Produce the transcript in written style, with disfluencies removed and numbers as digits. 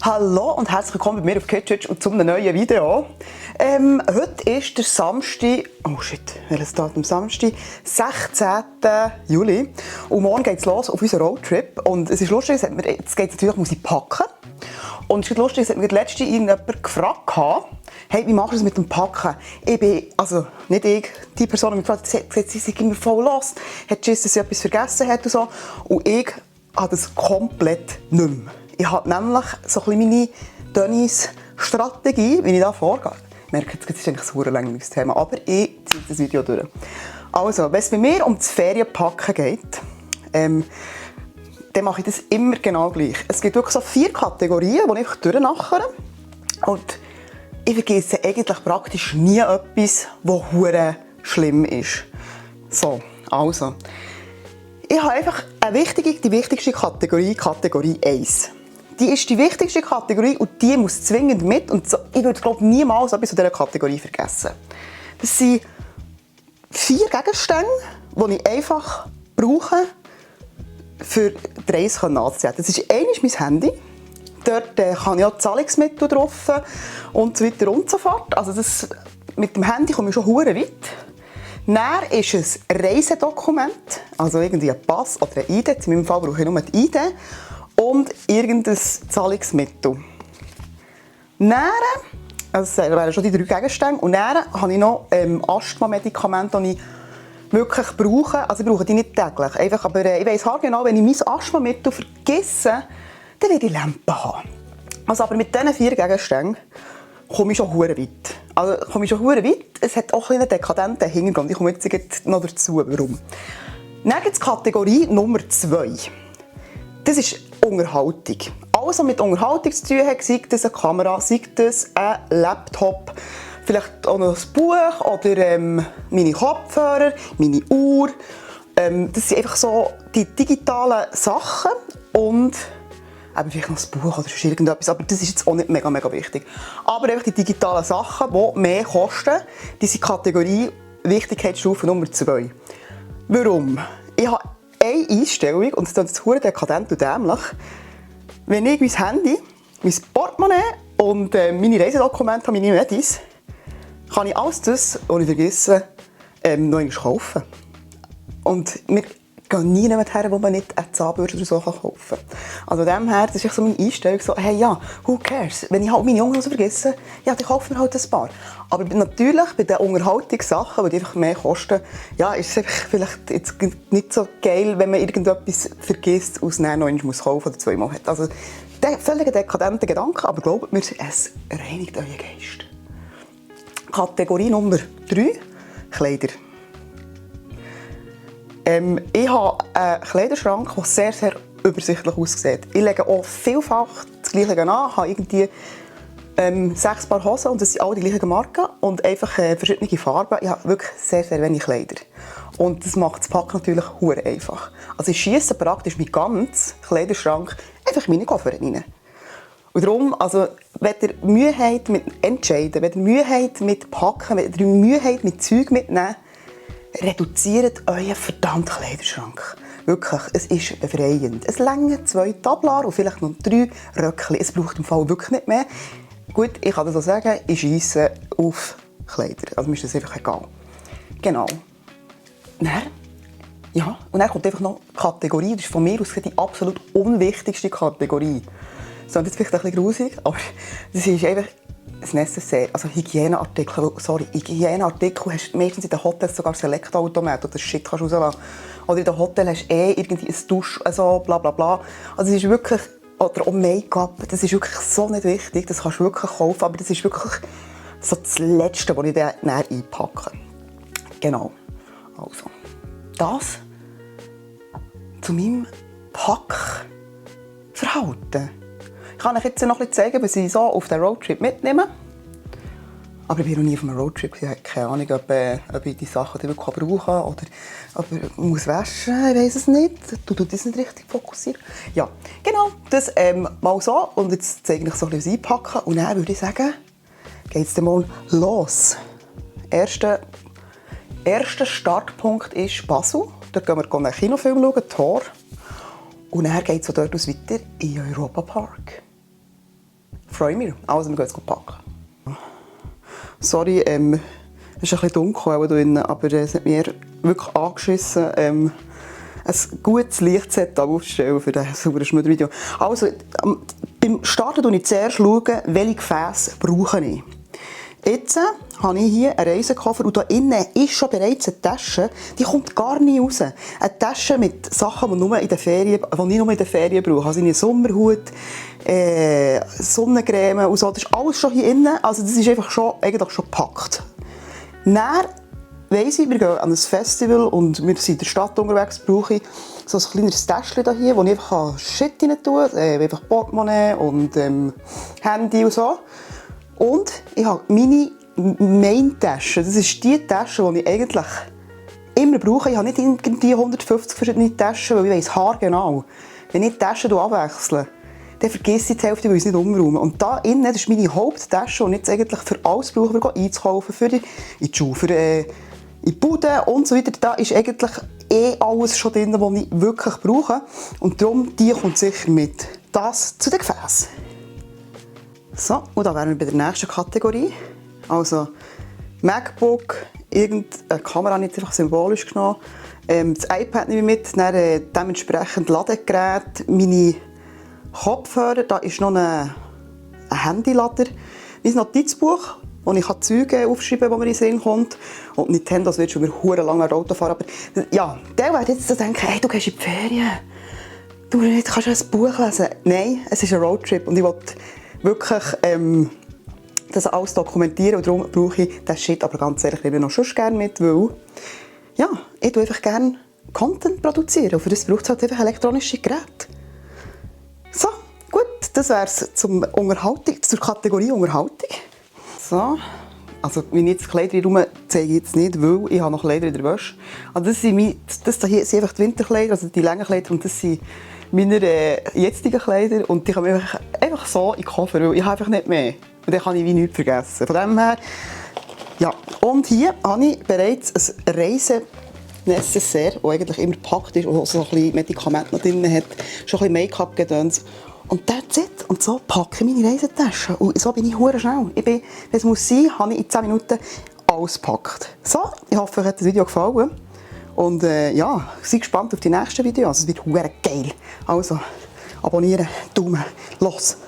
Hallo und herzlich willkommen bei mir auf Kitschitsch und zu einem neuen Video. Heute ist der Samstag, welches Datum? Samstag, 16. Juli. Und morgen geht es los auf unseren Roadtrip. Und es ist lustig, jetzt geht es natürlich, muss ich packen. Und es ist lustig, es hat mir letzte irgendjemand gefragt, hey, wie machst du das mit dem Packen? Ich bin, also nicht ich, die Person, die mich gefragt hat, sie sind immer voll los, hat Schiss, dass sie etwas vergessen hat und so. Und ich habe das komplett nicht mehr. Ich habe nämlich so ein bisschen meine Dennis-Strategie, wie ich da vorgehe. Ich merke, jetzt ist eigentlich ein langweiliges Thema, aber ich ziehe das Video durch. Also, wenn es bei mir um das Ferienpacken geht, dann mache ich das immer genau gleich. Es gibt wirklich so 4 Kategorien, die ich durchnachere. Und ich vergesse eigentlich praktisch nie etwas, das hure schlimm ist. So, also. Ich habe einfach die wichtigste Kategorie, Kategorie 1. Die ist die wichtigste Kategorie und die muss zwingend mit. Und so, ich würde niemals etwas von dieser Kategorie vergessen. Das sind 4 Gegenstände, die ich einfach brauche, für die Reise anzuziehen. Das ist einmal mein Handy. Dort kann ich auch Zahlungsmittel drauf und so weiter und so fort. Also mit dem Handy komme ich schon hure weit. Dann ist es ein Reisedokument, also irgendwie ein Pass oder ein ID. In meinem Fall brauche ich nur die ID. Und irgendein Zahlungsmittel. Dann, also das wären schon die 3 Gegenstände. Und dann habe ich noch Asthma-Medikamente, die ich wirklich brauche. Also ich brauche die nicht täglich. Einfach, aber ich weiss genau, wenn ich mein Asthmamittel vergesse, dann werde ich Lampen haben. Also aber mit diesen 4 Gegenständen komme ich schon hure weit. Es hat auch einen dekadenten Hintergrund. Ich komme jetzt noch dazu, warum. Dann gibt es Kategorie Nummer 2. Das ist Unterhaltung. Alles, was mit Unterhaltung zu tun hat, sei das eine Kamera, sei das ein Laptop, vielleicht auch noch ein Buch oder meine Kopfhörer, meine Uhr. Das sind einfach so die digitalen Sachen und vielleicht noch ein Buch oder irgendetwas, aber das ist jetzt auch nicht mega wichtig. Aber einfach die digitalen Sachen, die mehr kosten, die sind Kategorie Wichtigkeitsstufe Nummer 2. Warum? Ich habe eine Einstellung, und das ist jetzt verdammt dekadent und dämlich. Wenn ich mein Handy, mein Portemonnaie und meine Reisedokumente habe, meine Medis, kann ich alles das, was ich vergesse, noch einmal kaufen. Und wir gehen nie mehr her, wo man nicht eine Zahnbürste oder so kaufen kann. Also daher, das ist so meine Einstellung, so, hey ja, who cares? Wenn ich halt meine Jungen vergesse, ja, dann kaufen wir halt ein paar. Aber natürlich bei den Unterhaltungssachen, die einfach mehr kosten, ja, ist es vielleicht jetzt nicht so geil, wenn man irgendetwas vergisst, aus noch einmal kaufen oder 2-mal hat. Also völlig dekadenter Gedanke, aber glaubt mir, es reinigt euren Geist. Kategorie Nummer 3, Kleider. Ich habe einen Kleiderschrank, der sehr, sehr übersichtlich aussieht. Ich lege auch vielfach das Gleiche an, habe irgendwie 6 Paar Hosen und das sind alle die gleichen Marken und einfach verschiedene Farben. Ich habe wirklich sehr, sehr wenig Kleider. Und das macht das Packen natürlich hure einfach. Also ich schiesse praktisch meinen ganzen Kleiderschrank einfach in meine Koffer rein. Und darum, also, wenn ihr Mühe habt mit Entscheiden, wenn ihr Mühe habt mit Packen, wenn ihr Mühe habt mit Zeug mitnehmen, reduziert euren verdammten Kleiderschrank. Wirklich, es ist befreiend. Es reichen 2 Tablar und vielleicht noch 3 Röckchen. Es braucht im Fall wirklich nicht mehr. Gut, ich kann das auch sagen, ich scheisse auf Kleider. Also mir ist das einfach egal. Genau. Und dann kommt einfach noch die Kategorie. Das ist von mir aus die absolut unwichtigste Kategorie. Das ist jetzt vielleicht ein bisschen grusig, aber das ist einfach ein Necessaire, also Hygieneartikel. Sorry, Hygieneartikel hast du meistens in den Hotels sogar Select-Automat oder Shit kannst du rauslassen. Oder in den Hotels hast du irgendwie ein Dusch, also bla bla bla. Also es ist wirklich, oder auch Make-up, das ist wirklich so nicht wichtig, das kannst du wirklich kaufen, aber das ist wirklich so das Letzte, was ich dann einpacke. Genau. Also, das zu meinem Packverhalten. Ich kann euch jetzt noch ein bisschen zeigen, was ich so auf den Roadtrip mitnehme. Aber ich war noch nie auf einem Roadtrip. Ich habe keine Ahnung, ob ich die Sachen wirklich brauchen kann oder ob ich muss waschen muss. Ich weiss es nicht. Du das nicht richtig fokussieren. Ja, genau. Das mal so. Und jetzt zeige ich so ein bisschen was einpacken. Und dann würde ich sagen, geht es dann mal los. Erster Startpunkt ist Basel. Dort gehen wir einen Kinofilm schauen, Thor. Und dann geht es von dort aus weiter in Europa Park. freue mich. Also, wir gehen jetzt packen. Sorry, es ist ein bisschen dunkel hier drinnen, aber es hat mir wirklich angeschissen, ein gutes Lichtsetup aufzustellen für das saubere Schmuddervideo. Also, beim Starten schaue ich zuerst, welche Gefäße brauche ich. Jetzt habe ich hier einen Reisekoffer und hier innen ist schon bereits eine Tasche, die kommt gar nicht raus. Eine Tasche mit Sachen, die ich nur in den Ferien brauche. Also einen Sommerhut, Sonnencreme und so. Das ist alles schon hier innen. Also das ist einfach eigentlich schon gepackt. Dann weiss ich, wir gehen an ein Festival und wir sind in der Stadt unterwegs, brauche ich so ein kleines Täschchen hier, wo ich einfach Shit rein tun kann. Einfach Portemonnaie und Handy und so. Und ich habe meine Main-Tasche. Das ist die Tasche, die ich eigentlich immer brauche. Ich habe nicht irgendwie 150 verschiedene Taschen, weil ich weiss haargenau, wenn ich die Taschen abwechsle, dann vergesse ich die Hälfte, weil ich es nicht umräume. Und da innen, das ist meine Haupttasche, die ich jetzt eigentlich für alles brauche, für einzukaufen, für in die Schuhe, für in die Bude und so weiter. Da ist eigentlich alles schon drin, was ich wirklich brauche. Und darum, die kommt sicher mit. Das zu den Gefäßen. So, und dann wären wir bei der nächsten Kategorie. Also MacBook, irgendeine Kamera nicht einfach symbolisch genommen. Das iPad nehme ich mit, dann dementsprechend Ladegerät, meine Kopfhörer, da ist noch ein Handylader, mein Notizbuch, wo ich Züge aufschreiben kann, die mir in den Sinn kommt. Und Nintendo, das wird schon wieder verdammt lange Auto fahren. Aber ja, der wird jetzt so denken, hey, du gehst in die Ferien. Du kannst ein Buch lesen. Nein, es ist ein Roadtrip und ich will wirklich das alles dokumentieren und darum brauche ich das Shit aber ganz ehrlich noch schon gerne mit, weil ja, ich tue einfach gerne Content produzieren und für das braucht es halt einfach elektronische Geräte. So, gut, das wäre es zur Kategorie Unterhaltung. So, also wie ich jetzt die Kleider rum zeige ich jetzt nicht, weil ich habe noch Kleider in der Wäsche. Also das hier sind einfach die Winterkleider, also die langen Kleider und das sind meine jetzigen Kleider und die kann ich einfach so in den Koffer, weil ich habe einfach nicht mehr. Und dann kann ich wie nichts vergessen. Von dem her, ja. Und hier habe ich bereits ein Reisenecessaire, das eigentlich immer gepackt ist und so ein bisschen Medikamente noch drin hat, schon ein bisschen Make-up-Gedöns. Und that's it. Und so packe ich meine Reisetasche. Und so bin ich verdammt schnell. Wenn es muss sein, habe ich in 10 Minuten alles gepackt. So, ich hoffe, euch hat das Video gefallen. Und ja, seid gespannt auf die nächsten Videos. Es wird verdammt geil. Also, abonnieren, Daumen, los!